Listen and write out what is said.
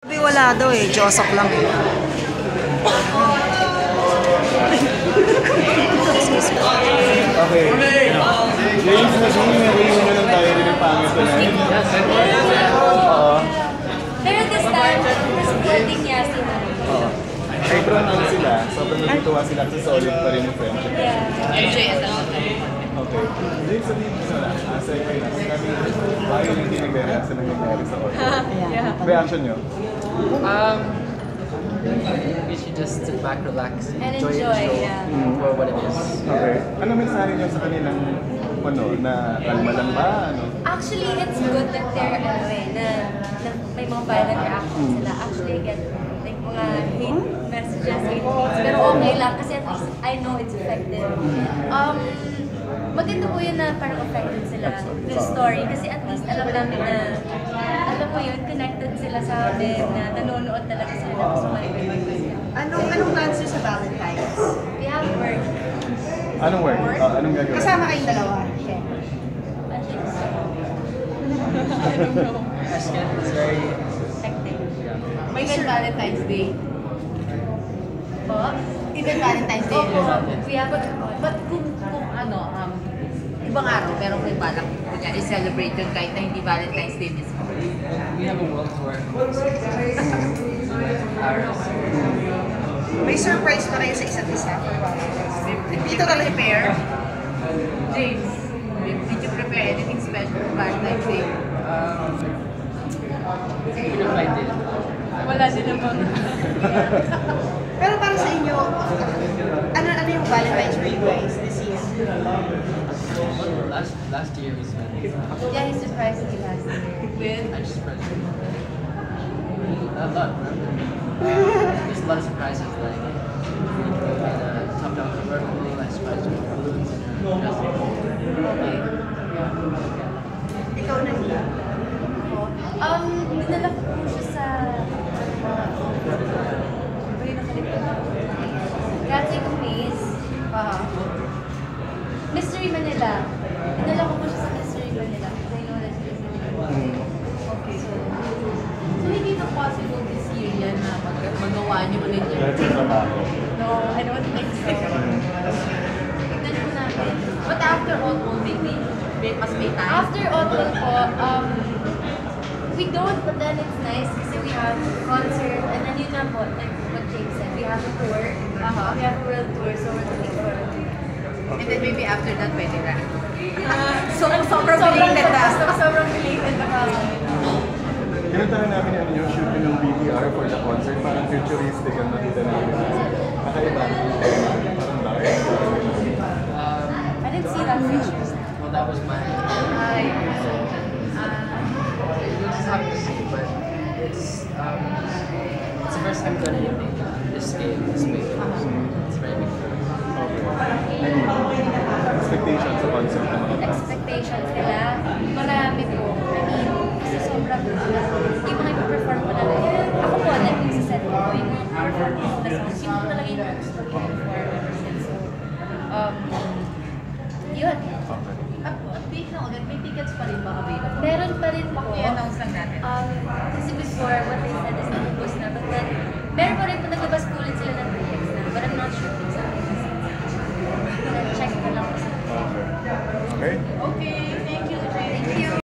Sabi wala daw eh, Josok lang eh. Okay. Ladies and gentlemen, reunion lang tayo rin ng pangit tonight. Oo. Pero this time, supporting niya sila. Oo. Sobrang ano sila, sobrang natutuwa sila kasi solid pa rin yung friendship. Yeah. Enjoy at all. Okay. James, sabihin mo sa second na, sinabi bayo yung hindi nag-react sa nangyayari sa audio. Reaction nyo? We should just sit back, relax, And enjoy the enjoy, show yeah. for what it is. Okay. Ano mensahe nyo sa kanilang na kalma lang ba? Ano? Actually, it's good that they're, na may mga violent reactions sila. Actually, I get like mga hate messages, hate tweets. Pero okay lang kasi at least I know it's effective. Maganda po yun na parang affected sila with the story kasi at least alam namin na alam mo yun, connected sila sa amin na nanonood talaga sila na gusto makikinig sila. Anong plans niyo sa Valentine's? We have work. Anong work? Anong gagawin? Kasama kayong dalawa. I think so. Ashken is very... Hectic. Even Valentine's Day. Po? Even Valentine's Day. Opo. We have a But kung ano, ibang araw, pero may balak kunyari celebrate yun kahit na hindi Valentine's Day mismo. We have a world tour. May surprise pa kayo sa isa't isa for Valentine's Day. Dito ka prepare? James, did you prepare anything special for Valentine's Day? Even if I did. Wala din naman. Pero para sa inyo, ano yung Valentine's for you guys this year? Last year we spent... Yeah, he surprised me last year. With? I just spent a lot, remember? There's a lot of surprises, like we made a top-down convertible, I surprised her with balloons and her dressing. Okay. Ikaw na niya? Dinala ko po siya sa... Ano yung nakalimutan ko? Dancing Maze. Mystery Manila. Dinala ko po siya sa Mystery Manila. I know that he's Okay. So hindi na possible this year yan na magawa niyo ulit yung Dahil sa trabaho. No, I don't think so. tignan po natin. But after all, maybe mas may time. After Autumn po, we don't, but then it's nice kasi we have concert, and then yun na po, like what Jake said, we have a tour. We have a world tour, so we're looking forward to it. And then maybe after that, pwede na. Sobrang related na. Sobrang related na kami. Kinuntahan namin yung shooting ng BTR for the concert. Parang futuristic ang nakita namin. Kakaiba. Parang dark. I didn't see that pictures. Well, that was my... You'll just have to see, but it's the first time done anything this scale, this big. It's very big. Expectations sa concert ng mga fans. Expectations nila, marami po. I mean, kasi sobrang yung mga ipaperform ko na lang. Ako po, like yung sa set ko, yung mga perform ko na songs, yun po talaga yung gusto ko i-perform ever since. So, yun. Update na ulit, may tickets pa rin ba available? Meron pa rin po. I-announce lang natin. Kasi before, what they said is na-post na. But then, meron pa rin po